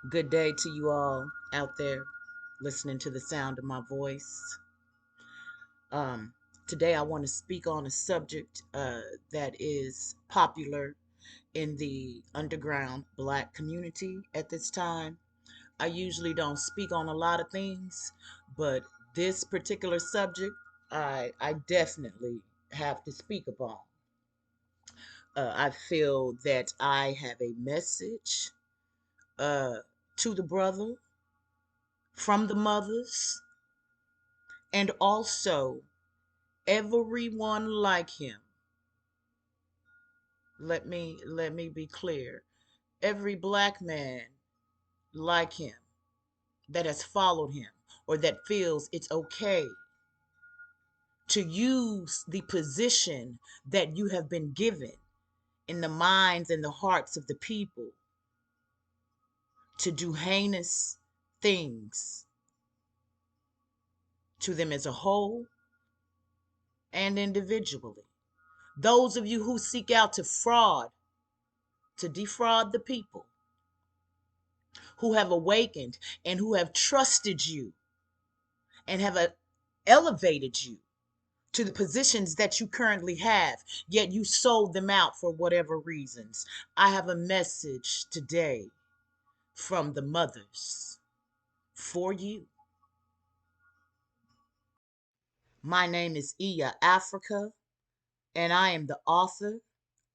Good day to you all out there listening to the sound of my voice. Um, Today, I want to speak on a subject that is popular in the underground Black community at this time. I usually don't speak on a lot of things, but this particular subject, I definitely have to speak upon. I feel that I have a message uh, to the brother from the mothers and also everyone like him. Let me be clear. Every Black man like him that has followed him or that feels it's okay to use the position that you have been given in the minds and the hearts of the people to do heinous things to them as a whole and individually. Those of you who seek out to defraud the people, who have awakened and who have trusted you and have elevated you to the positions that you currently have, yet you sold them out for whatever reasons. I have a message today from the mothers for you. My name is Iya Afrika, and I am the author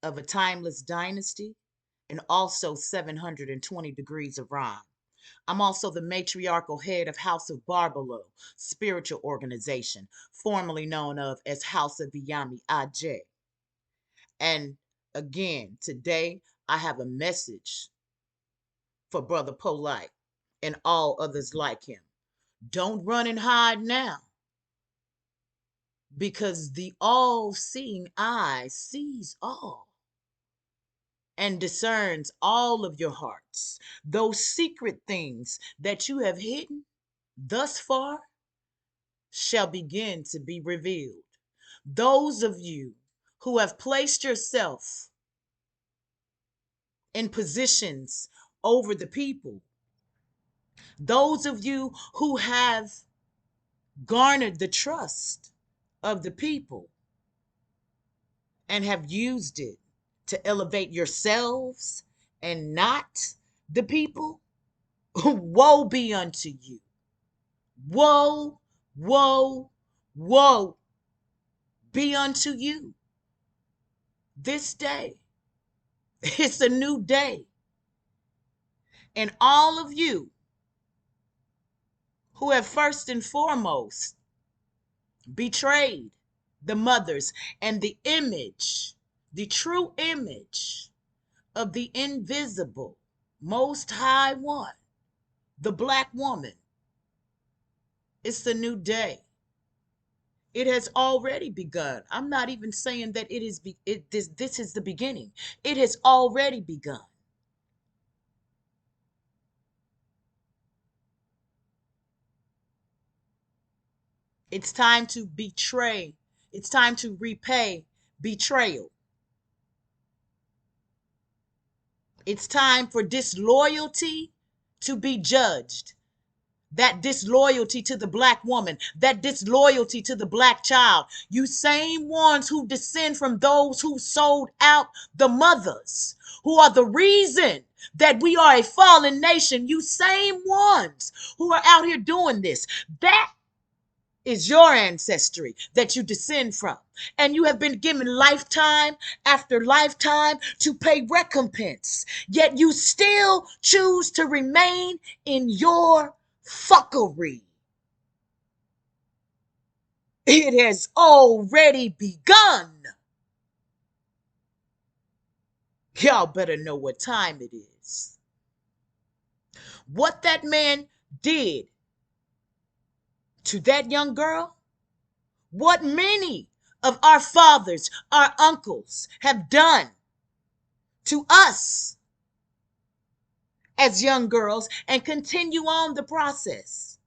of A Timeless Dynasty and also 720 Degrees of Rhyme. I'm also the matriarchal head of House of Barbalo, spiritual organization, formerly known of as House of Biyami Aj. And again, today I have a message for Brother Polight and all others like him. Don't run and hide now, because the all-seeing eye sees all and discerns all of your hearts. Those secret things that you have hidden thus far shall begin to be revealed. Those of you who have placed yourself in positions over the people, those of you who have garnered the trust of the people and have used it to elevate yourselves and not the people, woe be unto you. Woe, woe, woe be unto you. This day, it's a new day. And all of you who have first and foremost betrayed the mothers and the image, the true image of the invisible, most high one, the Black woman. It's the new day. It has already begun. I'm not even saying that it is this is the beginning. It has already begun. It's time to betray. It's time to repay betrayal. It's time for disloyalty to be judged. That disloyalty to the Black woman, that disloyalty to the Black child. You same ones who descend from those who sold out the mothers, who are the reason that we are a fallen nation. You same ones who are out here doing this. That is your ancestry that you descend from. And you have been given lifetime after lifetime to pay recompense. Yet you still choose to remain in your fuckery. It has already begun. Y'all better know what time it is. What that man did to that young girl, what many of our fathers, our uncles have done to us as young girls and continue on the process.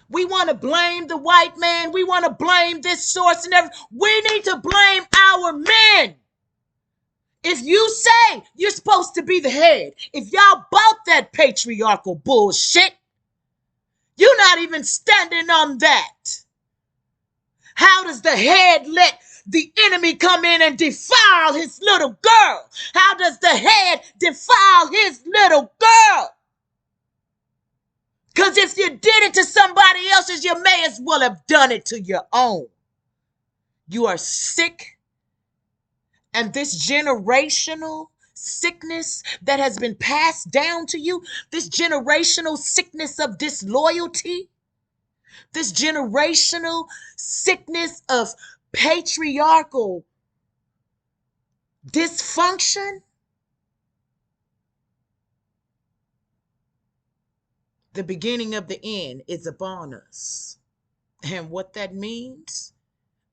We want to blame the white man. We want to blame this source and everything. We need to blame our men. If you say you're supposed to be the head, if y'all bought that patriarchal bullshit, you're not even standing on that. How does the head let the enemy come in and defile his little girl? How does the head defile his little girl? Because if you did it to somebody else's, you may as well have done it to your own. You are sick. And this generational sickness that has been passed down to you, this generational sickness of disloyalty, this generational sickness of patriarchal dysfunction, the beginning of the end is upon us. And what that means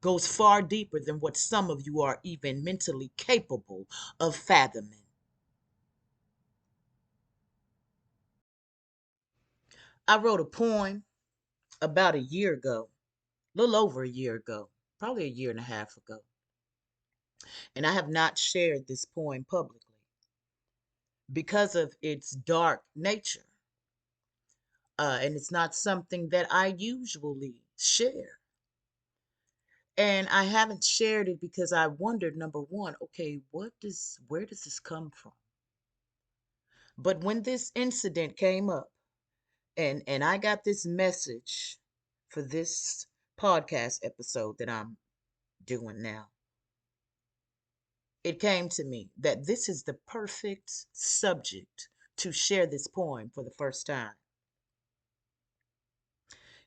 goes far deeper than what some of you are even mentally capable of fathoming. I wrote a poem about a year ago, a little over a year ago, probably a year and a half ago. And I have not shared this poem publicly because of its dark nature. And it's not something that I usually share. And I haven't shared it because I wondered, number one, okay, where does this come from? But when this incident came up and I got this message for this podcast episode that I'm doing now, it came to me that this is the perfect subject to share this poem for the first time.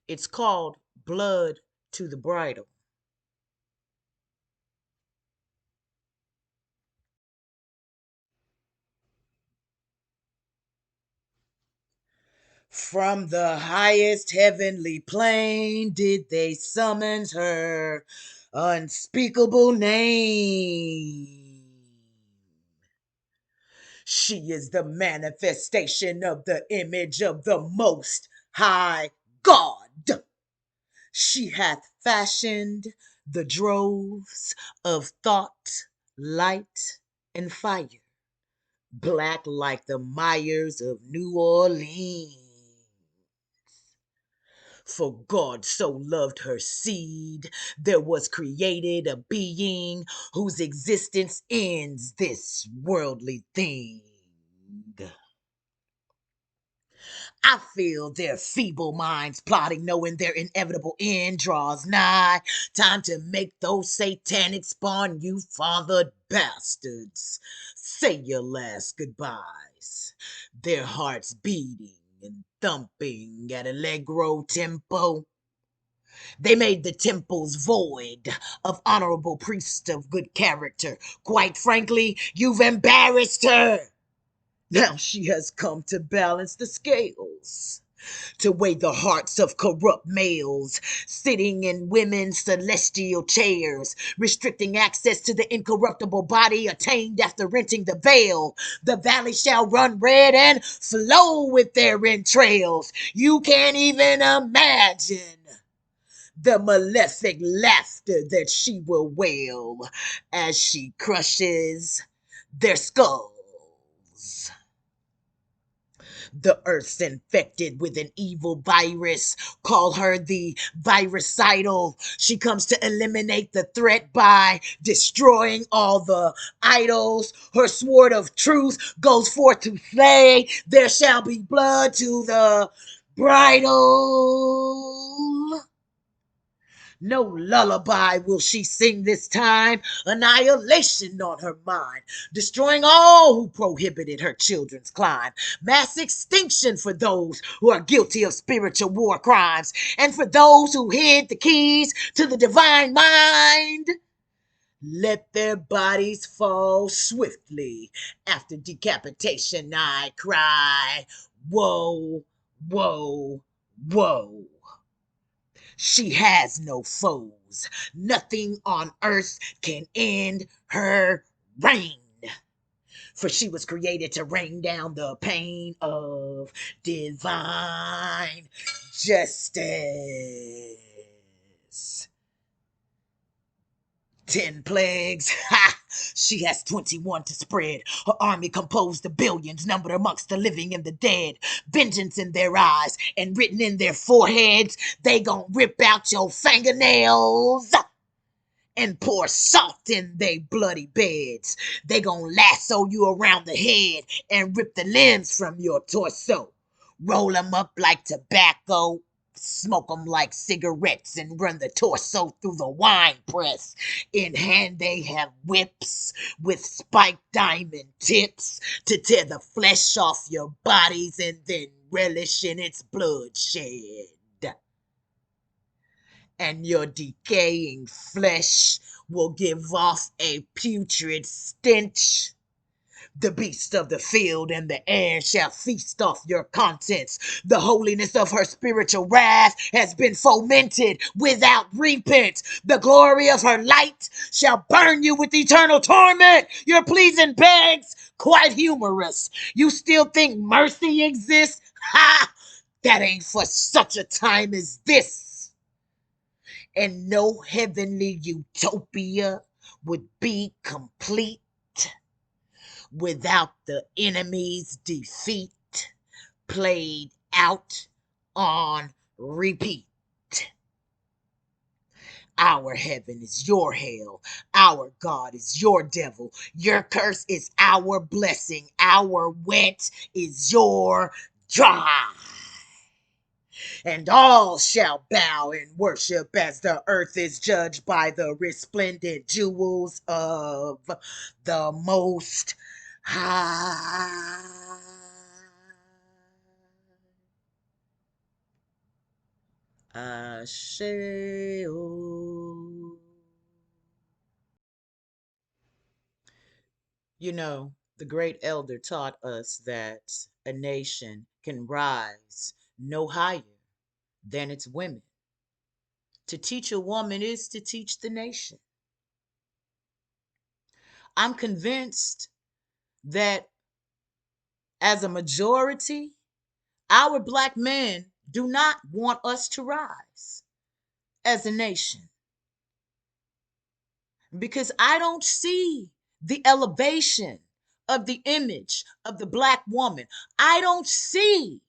It's called Blood to the Bridle. From the highest heavenly plane did they summons her unspeakable name. She is the manifestation of the image of the Most High God. She hath fashioned the droves of thought, light, and fire, black like the mires of New Orleans. For God so loved her seed, there was created a being whose existence ends this worldly thing. I feel their feeble minds plotting, knowing their inevitable end draws nigh. Time to make those satanic spawn you fathered bastards say your last goodbyes. Their hearts beating and thumping at allegro tempo. They made the temples void of honorable priests of good character. Quite frankly, you've embarrassed her. Now she has come to balance the scales, to weigh the hearts of corrupt males sitting in women's celestial chairs, restricting access to the incorruptible body attained after renting the veil. The valley shall run red and flow with their entrails. You can't even imagine the malefic laughter that she will wail as she crushes their skulls. The earth's infected with an evil virus. Call her the virucidal. She comes to eliminate the threat by destroying all the idols. Her sword of truth goes forth to slay. There shall be blood to the bridle. No lullaby will she sing this time. Annihilation on her mind, destroying all who prohibited her children's climb. Mass extinction for those who are guilty of spiritual war crimes, and for those who hid the keys to the divine mind. Let their bodies fall swiftly. After decapitation, I cry, woe, woe, woe. She has no foes. Nothing on earth can end her reign. For she was created to rain down the pain of divine justice. 10 plagues, ha! She has 21 to spread. Her army composed of billions, numbered amongst the living and the dead. Vengeance in their eyes and written in their foreheads. They gon' rip out your fingernails and pour salt in they bloody beds. They gon' lasso you around the head and rip the limbs from your torso. Roll 'em up like tobacco, smoke 'em like cigarettes, and run the torso through the wine press. In hand they have whips with spiked diamond tips to tear the flesh off your bodies and then relish in its bloodshed. And your decaying flesh will give off a putrid stench. The beasts of the field and the air shall feast off your contents. The holiness of her spiritual wrath has been fomented without repent. The glory of her light shall burn you with eternal torment. Your pleas and begs, quite humorous. You still think mercy exists? Ha! That ain't for such a time as this. And no heavenly utopia would be complete without the enemy's defeat played out on repeat. Our heaven is your hell. Our God is your devil. Your curse is our blessing. Our wet is your dry. And all shall bow and worship as the earth is judged by the resplendent jewels of the Most High. Asheo. You know, the great elder taught us that a nation can rise no higher than its women. To teach a woman is to teach the nation. I'm convinced that as a majority, our black men do not want us to rise as a nation. Because I don't see the elevation of the image of the black woman. I don't see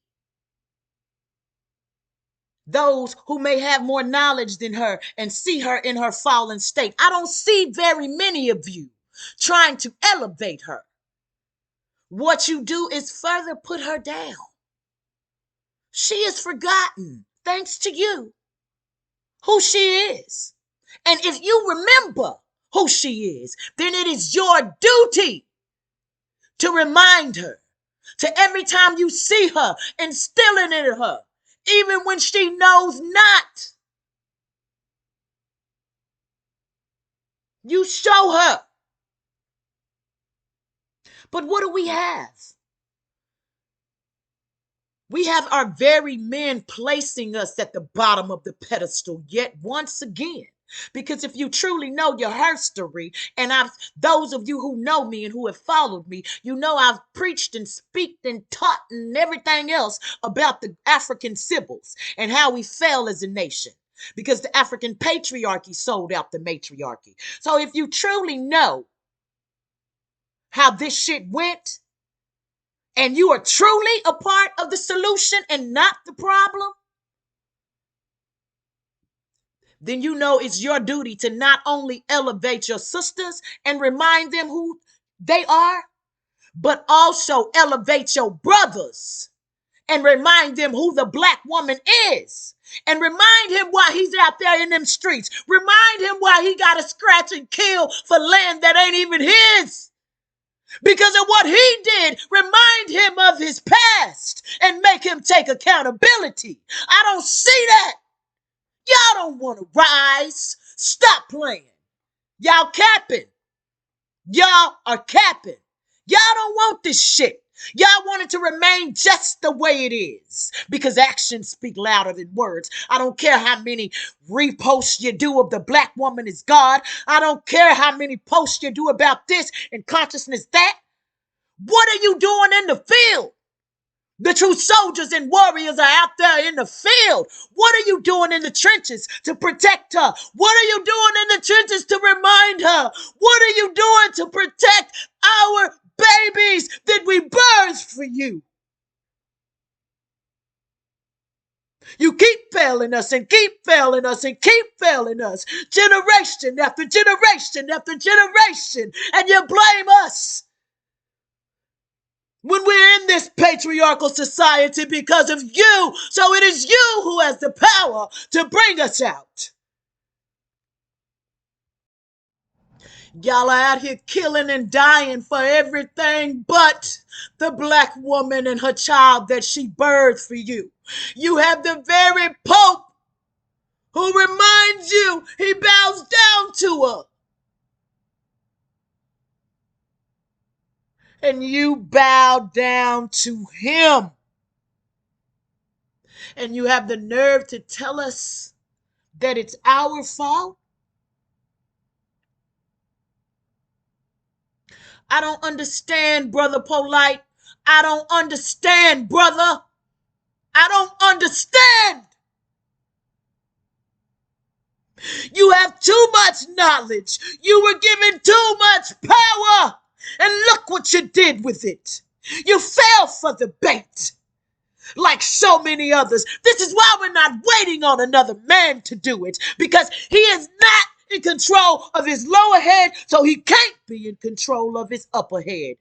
those who may have more knowledge than her and see her in her fallen state. I don't see very many of you trying to elevate her. What you do is further put her down. She is forgotten, thanks to you, who she is. And if you remember who she is, then it is your duty to remind her, to every time you see her, instilling in her, even when she knows not. You show her. But what do we have? We have our very men placing us at the bottom of the pedestal yet once again. Because if you truly know your history, and those of you who know me and who have followed me, you know I've preached and speaked and taught and everything else about the African Sibyls and how we fell as a nation. Because the African patriarchy sold out the matriarchy. So if you truly know how this shit went, and you are truly a part of the solution and not the problem, then you know it's your duty to not only elevate your sisters and remind them who they are, but also elevate your brothers and remind them who the black woman is. And remind him why he's out there in them streets. Remind him why he got to scratch and kill for land that ain't even his. Because of what he did, remind him of his past and make him take accountability. I don't see that. Y'all don't want to rise. Stop playing. Y'all capping. Y'all are capping. Y'all don't want this shit. Y'all want it to remain just the way it is because actions speak louder than words. I don't care how many reposts you do of the black woman is God. I don't care how many posts you do about this and consciousness that. What are you doing in the field? The true soldiers and warriors are out there in the field. What are you doing in the trenches to protect her? What are you doing in the trenches to remind her? What are you doing to protect our babies that we birthed for you? You keep failing us and keep failing us and keep failing us. Generation after generation after generation. And you blame us when we're in this patriarchal society because of you. So it is you who has the power to bring us out. Y'all are out here killing and dying for everything but the black woman and her child that she birthed for you. You have the very Pope who reminds you he bows down to her. And you bow down to him. And you have the nerve to tell us that it's our fault? I don't understand, Brother Polight. I don't understand, brother. I don't understand. You have too much knowledge. You were given too much power. And look what you did with it. You fell for the bait. Like so many others. This is why we're not waiting on another man to do it. Because he is not in control of his lower head, so he can't be in control of his upper head.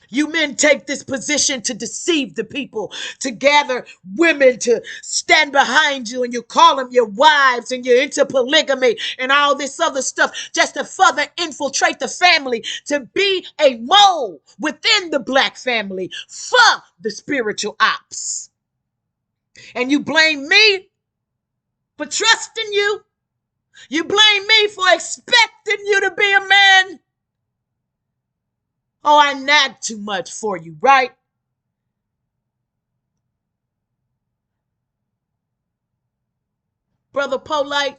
You men take this position to deceive the people, to gather women to stand behind you, and you call them your wives, and you're into polygamy and all this other stuff just to further infiltrate the family, to be a mole within the black family for the spiritual ops. And you blame me for trusting you. You blame me for expecting you to be a man. Oh, I nag too much for you, right? Brother Polight,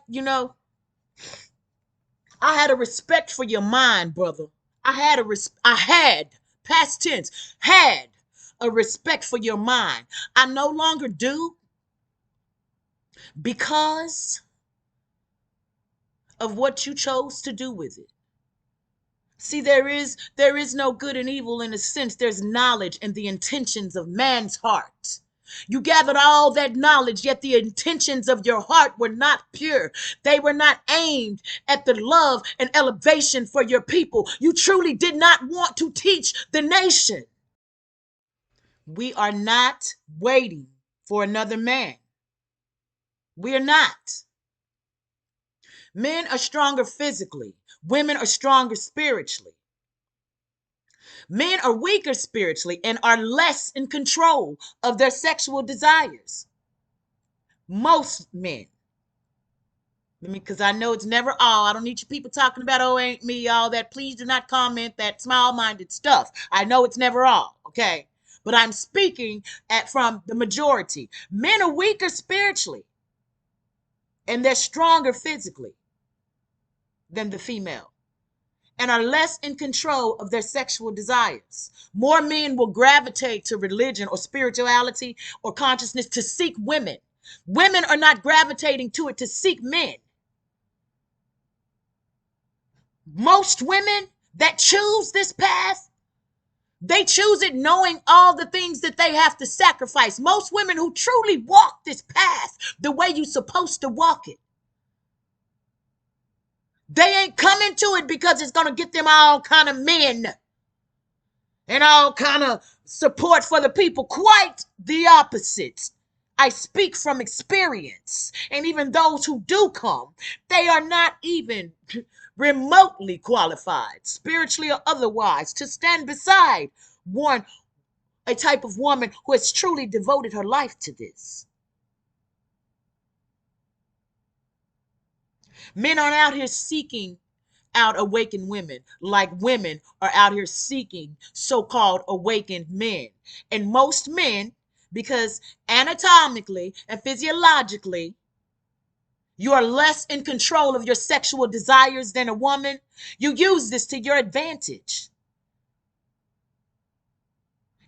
I had a respect for your mind, brother. I had, past tense, had a respect for your mind. I no longer do because of what you chose to do with it. See, there is no good and evil in a sense. There's knowledge and the intentions of man's heart. You gathered all that knowledge, yet the intentions of your heart were not pure. They were not aimed at the love and elevation for your people. You truly did not want to teach the nation. We are not waiting for another man. We are not. Men are stronger physically. Women are stronger spiritually. Men are weaker spiritually and are less in control of their sexual desires. Most men. Because I know it's never all. I don't need you people talking about, oh, ain't me, all that. Please do not comment that small-minded stuff. I know it's never all, okay? But I'm speaking from the majority. Men are weaker spiritually and they're stronger physically than the female, and are less in control of their sexual desires. More men will gravitate to religion or spirituality or consciousness to seek women. Women are not gravitating to it to seek men. Most women that choose this path, they choose it knowing all the things that they have to sacrifice. Most women who truly walk this path the way you're supposed to walk it, they ain't coming to it because it's going to get them all kind of men and all kind of support for the people. Quite the opposite. I speak from experience. And even those who do come, they are not even remotely qualified, spiritually or otherwise, to stand beside a type of woman who has truly devoted her life to this. Men aren't out here seeking out awakened women like women are out here seeking so-called awakened men. And most men, because anatomically and physiologically, you are less in control of your sexual desires than a woman, you use this to your advantage.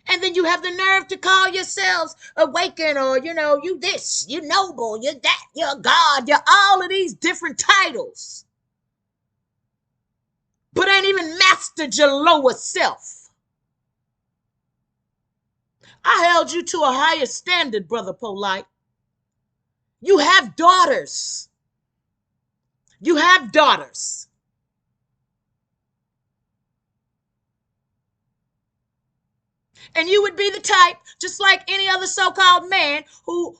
And then you have the nerve to call yourselves awakened, or, you this, you noble, you that, you're God, you're all of these different titles. But ain't even mastered your lower self. I held you to a higher standard, Brother Polight. You have daughters. You have daughters. And you would be the type, just like any other so-called man who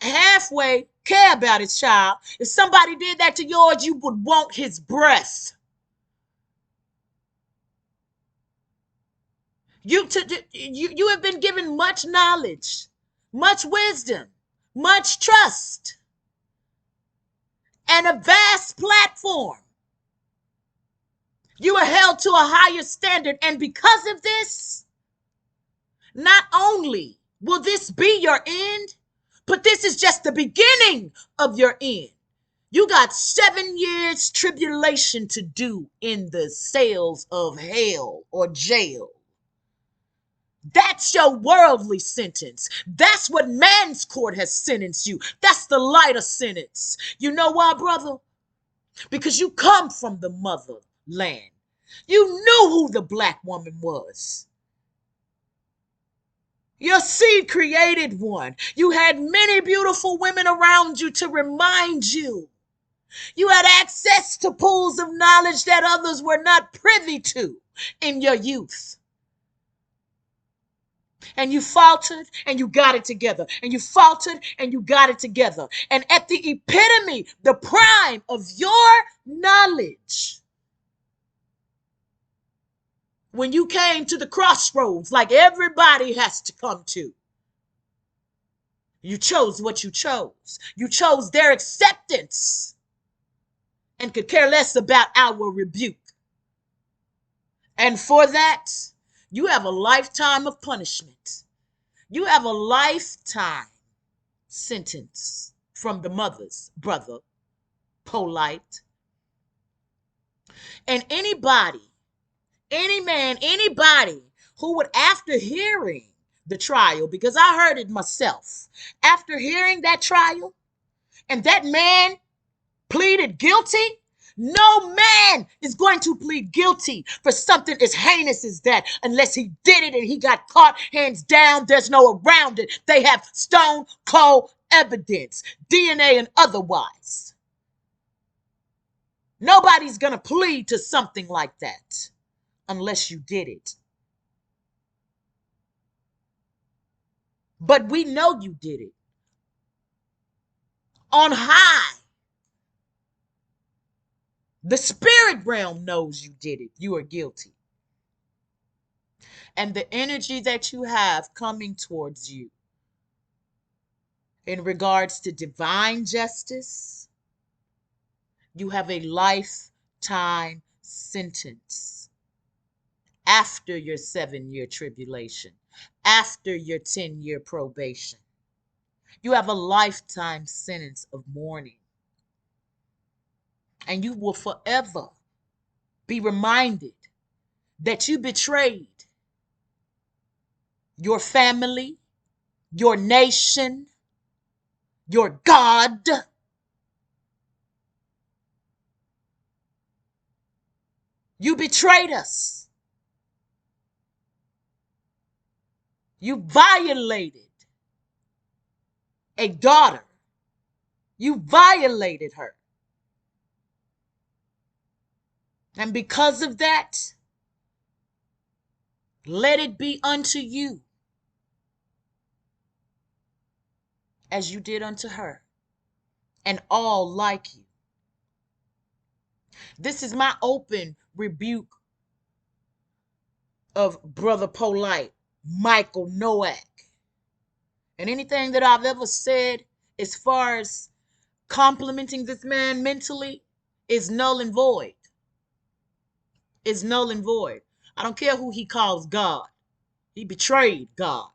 halfway care about his child. If somebody did that to yours, you would want his breath. You have been given much knowledge, much wisdom, much trust, and a vast platform. You are held to a higher standard, and because of this, not only will this be your end, but this is just the beginning of your end. You got 7 years tribulation to do in the cells of hell or jail. That's your worldly sentence. That's what man's court has sentenced you. That's the lighter sentence. You know why, brother? Because you come from the motherland. You knew who the black woman was. Your seed created one. You had many beautiful women around you to remind you. You had access to pools of knowledge that others were not privy to in your youth. And you faltered and you got it together. And you faltered and you got it together. And at the epitome, the prime of your knowledge, when you came to the crossroads like everybody has to come to, you chose what you chose. You chose their acceptance and could care less about our rebuke. And for that, you have a lifetime of punishment. You have a lifetime sentence from the mothers, Brother Polight. And anybody, any man, anybody who would, after hearing the trial, because I heard it myself, after hearing that trial, and that man pleaded guilty. No man is going to plead guilty for something as heinous as that unless he did it and he got caught, hands down. There's no around it. They have stone cold evidence, DNA and otherwise. Nobody's going to plead to something like that unless you did it. But we know you did it. On high, the spirit realm knows you did it. You are guilty. And the energy that you have coming towards you in regards to divine justice, you have a lifetime sentence after your 7-year tribulation, after your 10-year probation. You have a lifetime sentence of mourning. And you will forever be reminded that you betrayed your family, your nation, your God. You betrayed us. You violated a daughter. You violated her. And because of that, let it be unto you as you did unto her, and all like you. This is my open rebuke of Brother Polight, Michael Noack. And anything that I've ever said as far as complimenting this man mentally is null and void. Is null and void. I don't care who he calls God. He betrayed God.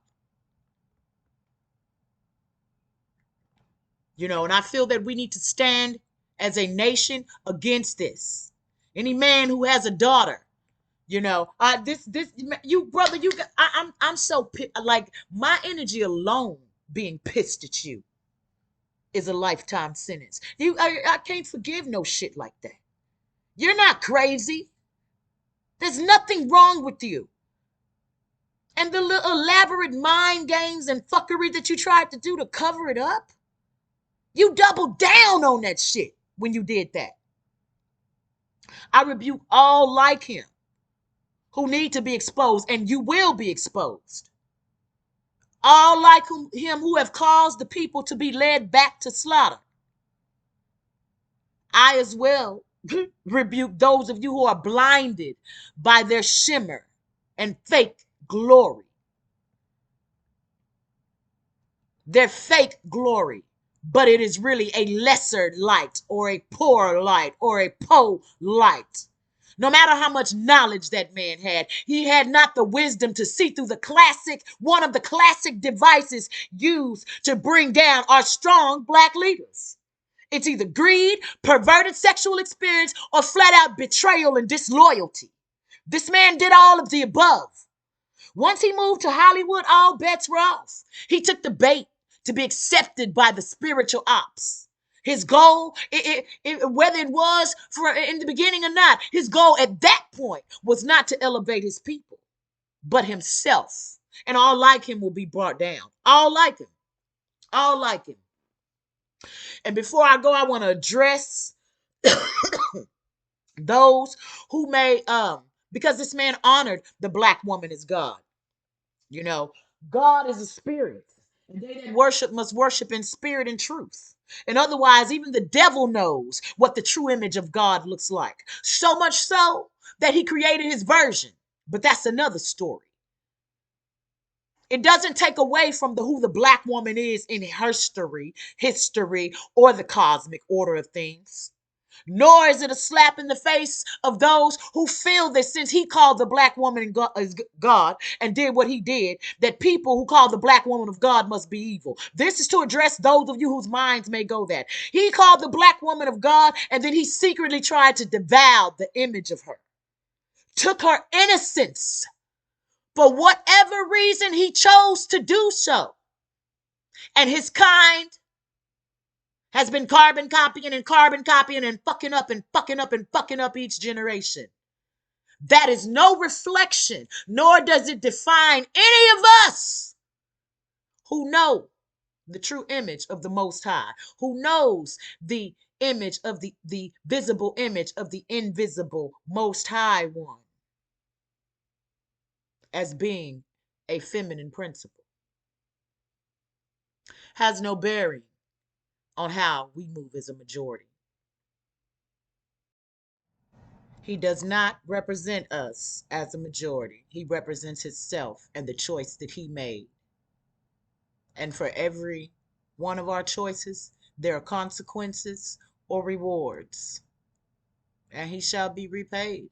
And I feel that we need to stand as a nation against this. Any man who has a daughter This you brother, you got, I'm so like my energy alone being pissed at you is a lifetime sentence. I can't forgive no shit like that. You're not crazy. There's nothing wrong with you. And the little elaborate mind games and fuckery that you tried to do to cover it up, you doubled down on that shit when you did that. I rebuke all like him who need to be exposed, and you will be exposed. All like him who have caused the people to be led back to slaughter. I as well rebuke those of you who are blinded by their shimmer and fake glory. Their fake glory, but it is really a lesser light or a poor light or a poor light. No matter how much knowledge that man had, he had not the wisdom to see through one of the classic devices used to bring down our strong black leaders. It's either greed, perverted sexual experience, or flat out betrayal and disloyalty. This man did all of the above. Once he moved to Hollywood, all bets were off. He took the bait to be accepted by the spiritual ops. His goal, whether it was for in the beginning or not, his goal at that point was not to elevate his people, but himself. And all like him will be brought down. All like him. All like him. And before I go, I want to address those who may, because this man honored the black woman as God. You know, God is a spirit, and they that worship must worship in spirit and truth. And otherwise, even the devil knows what the true image of God looks like. So much so that he created his version. But that's another story. It doesn't take away from who the black woman is in history, or the cosmic order of things. Nor is it a slap in the face of those who feel that since he called the black woman God and did what he did, that people who call the black woman of God must be evil. This is to address those of you whose minds may go that. He called the black woman of God, and then he secretly tried to devour the image of her. Took her innocence for whatever reason he chose to do so. And his kind has been carbon copying and fucking up and fucking up and fucking up each generation. That is no reflection, nor does it define any of us who know the true image of the Most High, who knows the image of the visible image of the invisible Most High One as being a feminine principle. Has no bearing on how we move as a majority. He does not represent us as a majority. He represents himself and the choice that he made. And for every one of our choices, there are consequences or rewards. And he shall be repaid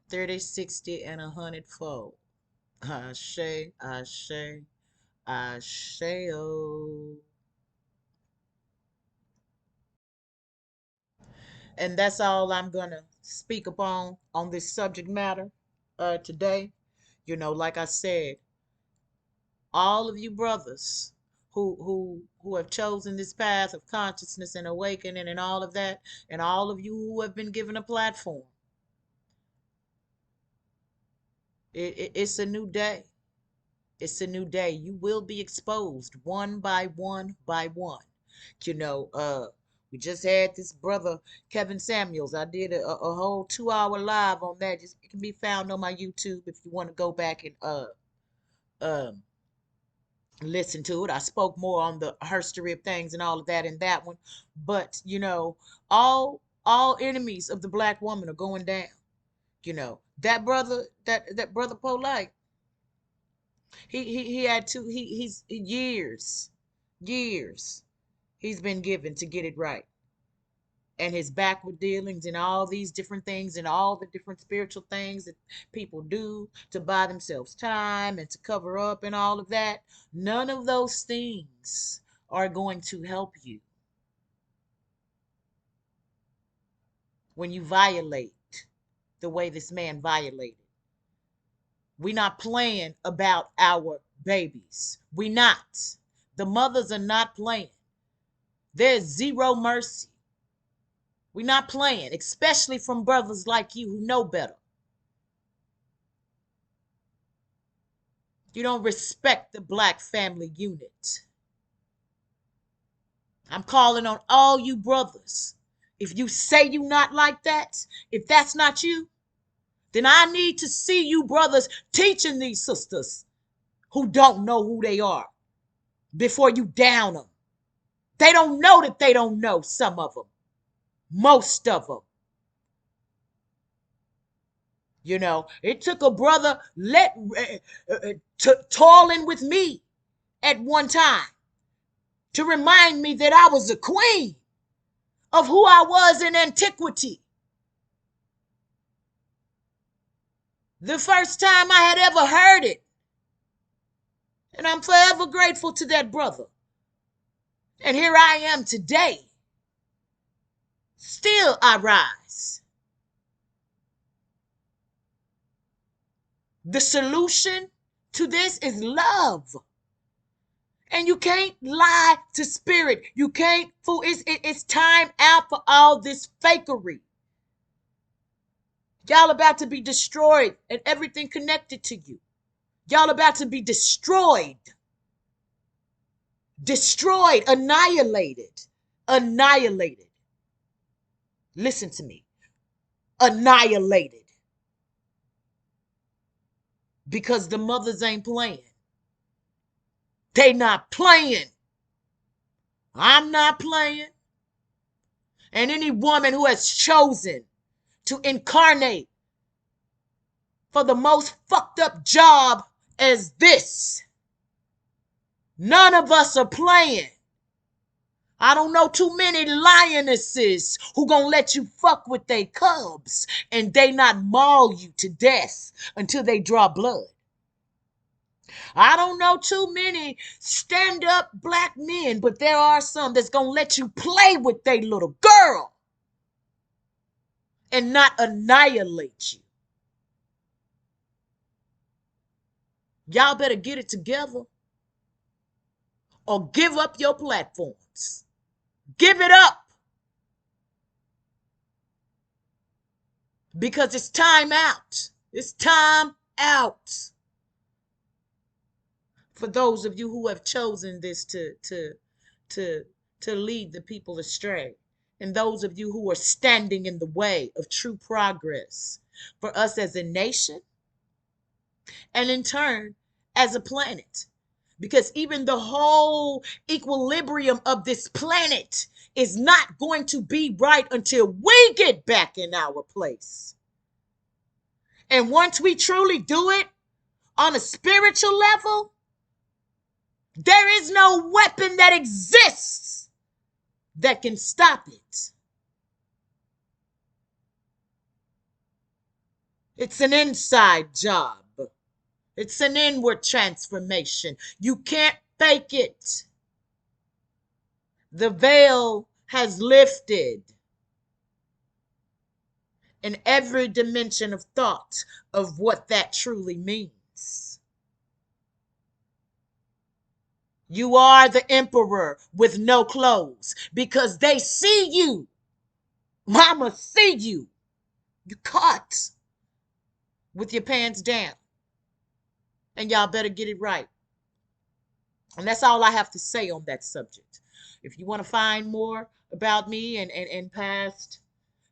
30, 60, and 100-fold. Ashe, ashe, ashe. And that's all I'm going to speak upon on this subject matter today. Like I said, all of you brothers who have chosen this path of consciousness and awakening and all of that, and all of you who have been given a platform, it's a new day. It's a new day. You will be exposed one by one by one. We just had this brother Kevin Samuels. I did a whole 2-hour live on that. Just it can be found on my YouTube if you want to go back and um listen to it. I spoke more on the history of things and all of that in that one. But all enemies of the black woman are going down. That brother Polight, he had to he's years he's been given to get it right. And his backward dealings and all these different things and all the different spiritual things that people do to buy themselves time and to cover up and all of that, none of those things are going to help you when you violate the way this man violated. We not playing about our babies. We not. The mothers are not playing. There's zero mercy. We not playing, especially from brothers like you who know better. You don't respect the black family unit. I'm calling on all you brothers. If you say you not like that, if that's not you, then I need to see you brothers teaching these sisters who don't know who they are before you down them. They don't know that they don't know, some of them. Most of them. You know, it took a brother toiling with me at one time to remind me that I was a queen of who I was in antiquity. The first time I had ever heard it. And I'm forever grateful to that brother. And here I am today. Still I rise. The solution to this is love. And you can't lie to spirit. You can't fool. It's time out for all this fakery. Y'all about to be destroyed and everything connected to you. Y'all about to be destroyed. Destroyed, annihilated. Annihilated. Listen to me. Annihilated. Because the mothers ain't playing. They not playing. I'm not playing. And any woman who has chosen to incarnate for the most fucked up job as this, none of us are playing. I don't know too many lionesses who gonna let you fuck with they cubs and they not maul you to death until they draw blood. I don't know too many stand-up black men, but there are some that's gonna let you play with their little girl and not annihilate you. Y'all better get it together or give up your platforms. Give it up. Because it's time out. It's time out. For those of you who have chosen this to lead the people astray, and those of you who are standing in the way of true progress for us as a nation, and in turn as a planet. Because even the whole equilibrium of this planet is not going to be right until we get back in our place. And once we truly do it on a spiritual level, there is no weapon that exists that can stop it. It's an inside job. It's an inward transformation. You can't fake it. The veil has lifted in every dimension of thought of what that truly means. You are the emperor with no clothes because they see you. Mama see you. You caught with your pants down. And y'all better get it right. And that's all I have to say on that subject. If you want to find more about me and past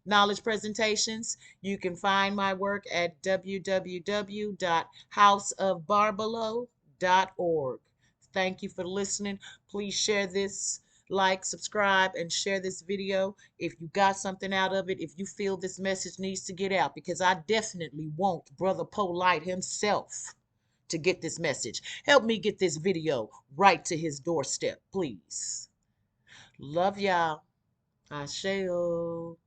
knowledge presentations, you can find my work at www.houseofbarbalo.org. Thank you for listening. Please share this, like, subscribe, and share this video if you got something out of it, if you feel this message needs to get out, because I definitely want Brother Polight himself to get this message. Help me get this video right to his doorstep, please. Love y'all. Asheo.